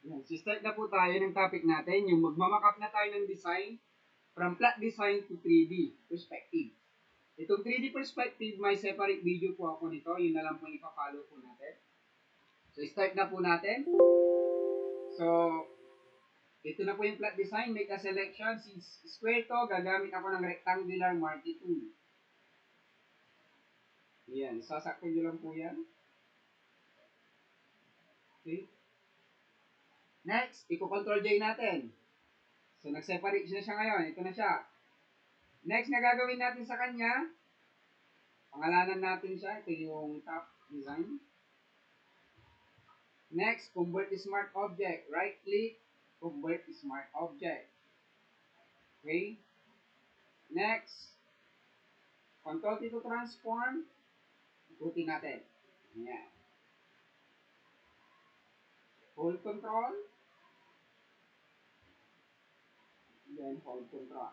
Yan. Start na po tayo ng topic natin, yung magmamakap na tayo ng design from flat design to 3D perspective. Itong 3D perspective, may separate video po ako nito. Yun na lang po ipapollow po natin. So, start na po natin. So, ito na po yung flat design. Make a selection. Since square to, gagamit ako ng rectangular marquee tool. Yan. Sasakto nyo lang po yan. Okay. Next, i-control J natin. So, nag-separate na siya ngayon. Ito na siya. Next na gagawin natin sa kanya, pangalanan natin siya. Ito yung top design. Next, convert to smart object. Right click, convert to smart object. Okay. Next, control T to transform. Ikutin natin. Ayan. Hold control. Then hold control.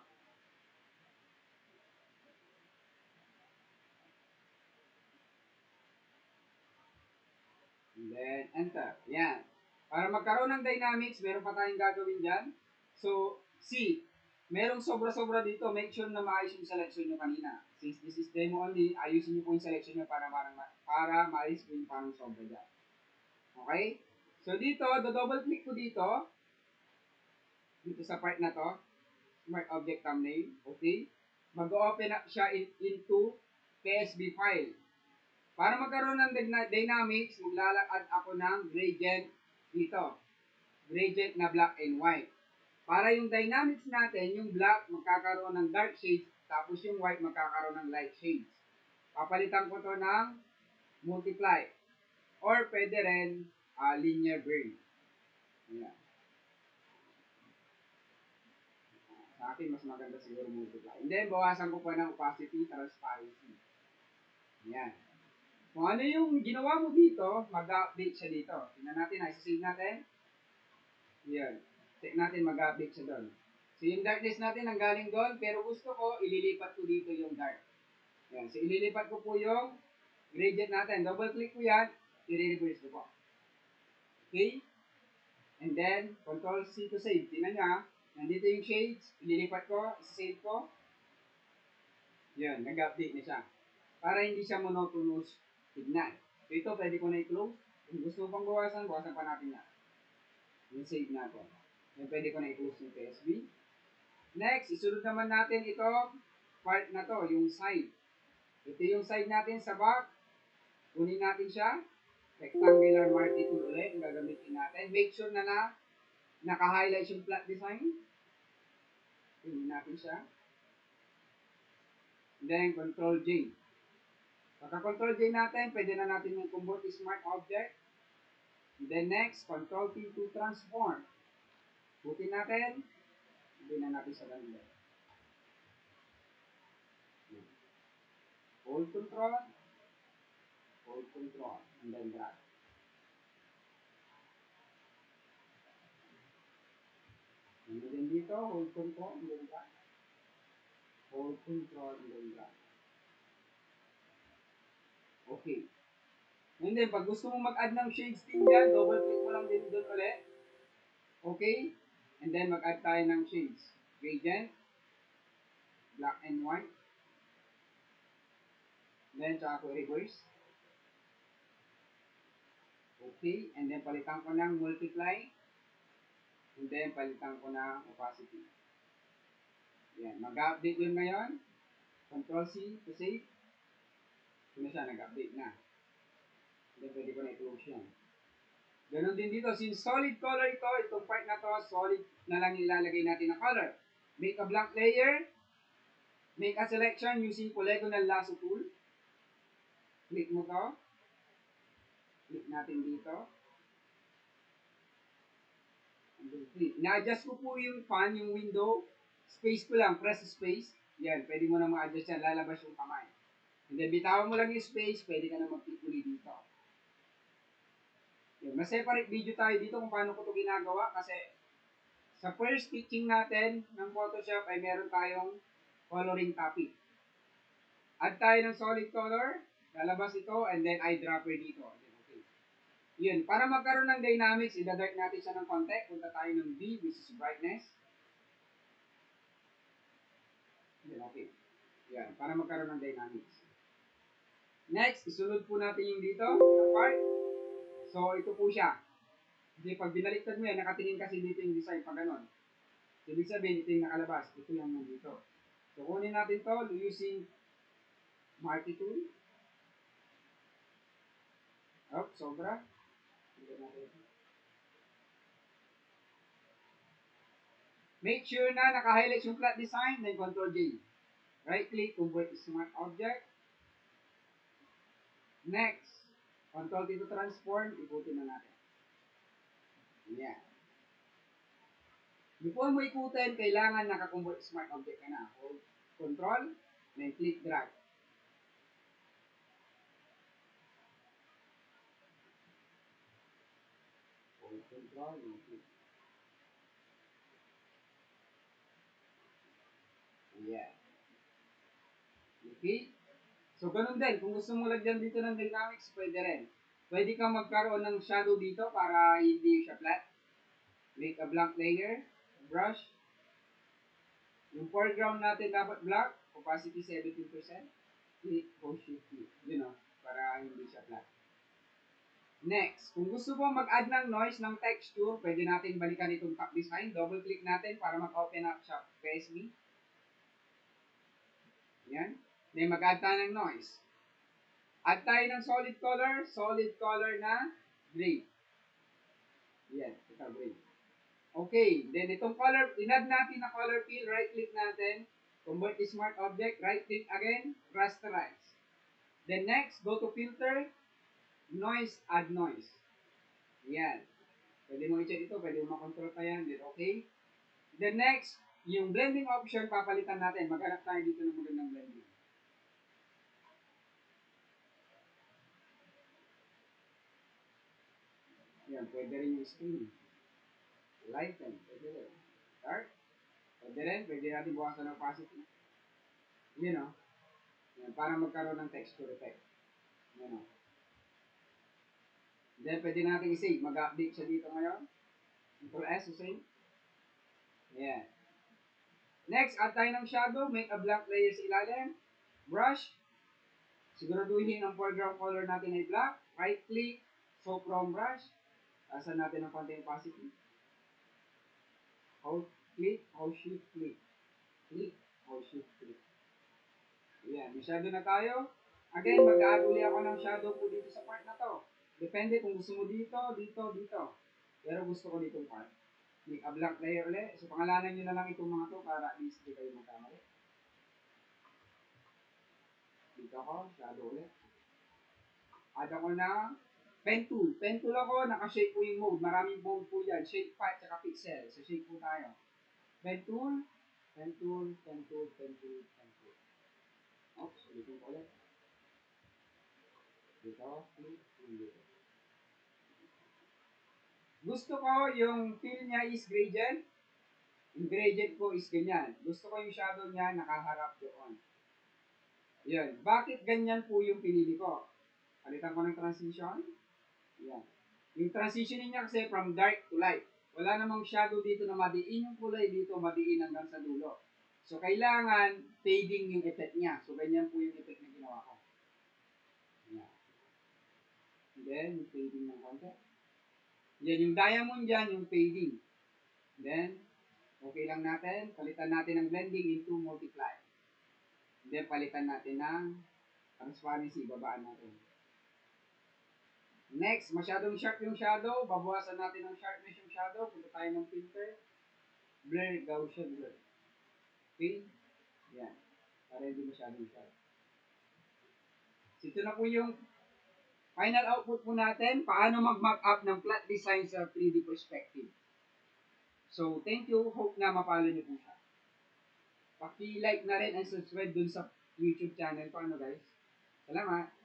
And then enter. Ayan. Para magkaroon ng dynamics, meron pa tayong gagawin dyan. So, see, merong sobra-sobra dito. Make sure na maayos yung selection nyo kanina. Since this is demo only, ayusin nyo po yung selection nyo para maayos po yung parang sobra dyan. Okay? So, dito, double click ko dito. Dito sa part na to. Smart Object Thumbnail. Okay? Mag-open up siya into PSB file. Para magkaroon ng dynamics, maglalakad ako ng gradient dito. Gradient na black and white. Para yung dynamics natin, yung black magkakaroon ng dark shades, tapos yung white magkakaroon ng light shades. Papalitan ko to ng multiply. Or pwede rin linear burn. Ayan. Sa akin, mas maganda siguro multiply. And then, bawasan ko pa ng opacity, transparency. Ayan. Kung ano yung ginawa mo dito, mag-update siya dito. Tingnan natin, isa-save natin. Yan. Check natin, mag-update siya doon. So, yung darkness natin ang galing doon, pero gusto ko, ililipat ko dito yung dark. Yan. So, ililipat ko po yung gradient natin. Double-click ko yan, i-reverse ko po. Okay? And then, Control-C to save. Tingnan nyo, nandito yung shades, ililipat ko, isa-save ko. Yan, nag-update na siya. Para hindi siya monotonous tignan. So ito, pwede ko na i-close. Kung gusto pang bawasan, bawasan pa natin na. Yung save natin. Yan, pwede ko na i-close yung PSB. Next, isunod naman natin ito, part na to, yung side. Ito yung side natin sa back. Kunin natin siya. Rectangular marquee tool ulit, yung gagamitin natin. Make sure na naka-highlight yung flat design. Kunin natin siya. Then, Control J. Pagka-control J natin, pwede na natin yung convert to smart object. Then next, control T to transform. Butin natin. Hindi na natin sa ganda. Hold control. Hold control. And then drag. And then dito, hold control. And then drag. Hold control. And then drag. Okay. And then, pag gusto mo mag-add ng shades din dyan, double click mo lang din doon ulit. Okay? And then, mag-add tayo ng shades. Gradient. Black and white. Then, tsaka ko reverse. Okay. And then, palitan ko ng multiply. And then, palitan ko ng opacity. Yan. Mag-update yun ngayon. Control-C to save. Ito na siya. Nag-update na. Then, pwede ko na i-close yan. Ganon din dito. Since solid color ito, itong part na to, solid na lang ilalagay natin na color. Make a blank layer. Make a selection using polygonal lasso tool. Click mo to. Click natin dito. Na-adjust ko po yung fan, yung window. Space ko lang. Press space. Yan. Pwede mo na ma-adjust yan. Lalabas yung kamay. And then, bitawan mo lang yung space. Pwede ka na mag-click ulit dito. Yan. Mas-separate video tayo dito kung paano ko ito ginagawa. Kasi, sa first teaching natin ng Photoshop ay meron tayong coloring topic. Add tayo ng solid color. Lalabas ito. And then, eyedropper dito. Okay. Yun, para magkaroon ng dynamics, idadark natin siya ng konti. Punta tayo ng B, which is brightness. Yun, okay. Yan, para magkaroon ng dynamics. Next, isunod po natin yung dito, na part. So, ito po siya. Kasi pag binaliktad mo yan, nakatingin kasi dito yung design pag ganon. So, ibig sabihin, ito yung nakalabas. Ito yung nandito. So, kunin natin to using Marquee tool. Oh, sobra. Make sure na naka-highlight yung flat design, then Ctrl J. Right click, convert to smart object. Next, Ctrl T to transform, ikutin na natin. Yan. Before mo ikutin, kailangan naka-convert smart object ka na. Hold Control, then click drag. Hold Control, then click. Yan. Okay? So, ganun din. Kung gusto mo lagyan dito ng dynamics, pwede rin. Pwede kang magkaroon ng shadow dito para hindi siya flat. Make a blank layer. Brush. Yung foreground natin dapat black. Opacity 17%. Click o shift click. You know, para hindi siya flat. Next, kung gusto mo mag-add ng noise ng texture, pwede natin balikan itong top design. Double click natin para mag-open up siya PSB. Yan. Then mag-add tayo ng noise. Add tayo ng solid color na gray. Yan, ito gray. Okay, then itong color, in-add natin na color fill, right click natin, convert to smart object, right click again, rasterize. Then next, go to filter, noise, add noise. Yan. Pwede mo i-check ito, pwede mo makontrol pa yan, then okay. Then next, yung blending option, papalitan natin. Maghanap tayo dito ng magandang blending. Yan, pwede rin yung screen. Lighten, pwede rin. Dark, pwede rin, pwede natin buwasan ng opacity. You know, yan, para magkaroon ng texture effect. You know. Then, pwede natin i-save. Mag-update siya dito ngayon. Ctrl S to save. Yan. Next, add tayo ng shadow. Make a blank layer sa ilalim. Brush. Siguraduhin ang foreground color natin ay black. Right click. Show from brush. Asan natin ang konting opacity. Hold click. Hold shift click. Click. Hold shift click. Yan. May shadow na tayo. Again, mag-add uli ako ng shadow po dito sa part na to. Depende kung gusto mo dito, dito, dito. Pero gusto ko ditong part. Make a blank layer ulit. So, pangalanan nyo na lang itong mga to para at least di kayo magkamali. Dito ako, shadow ulit. Add ako na pen tool. Pen tool ako, naka-shape po yung mode. Maraming mode po yan. Shape, pipe, tsaka pixel. So, shape po tayo. Pen tool, pen tool, pen tool, pen tool, pen tool. Oops, ulitin ko ulit. Dito, click, dito. Gusto ko yung fill niya is gradient. Yung gradient ko is ganyan. Gusto ko yung shadow niya nakaharap doon. Yan. Bakit ganyan po yung pinili ko? Palitan ko ng transition. Yan. Yung transition niya kasi from dark to light. Wala namang shadow dito na madiin yung kulay dito, madiin hanggang sa dulo. So, kailangan fading yung effect niya. So, ganyan po yung effect na ginawa ko. Yan. And then, yung fading ng konti. Yan, yung diamond dyan, yung fading. Then, okay lang natin. Palitan natin ng blending into multiply. Then, palitan natin ng transparency. Babaan natin. Next, masyadong sharp yung shadow. Babawasan natin ng sharpness yung shadow. Punta tayo ng filter. Blur, Gaussian blur. Okay? Yan. Para hindi masyadong sharp. So, ito na po yung final output po natin. Paano mag-mock up ng flat design sa 3D perspective. So, thank you. Hope na mapalo niyo po siya. Paki-like na rin and subscribe dun sa YouTube channel ko. Ano guys? Salamat.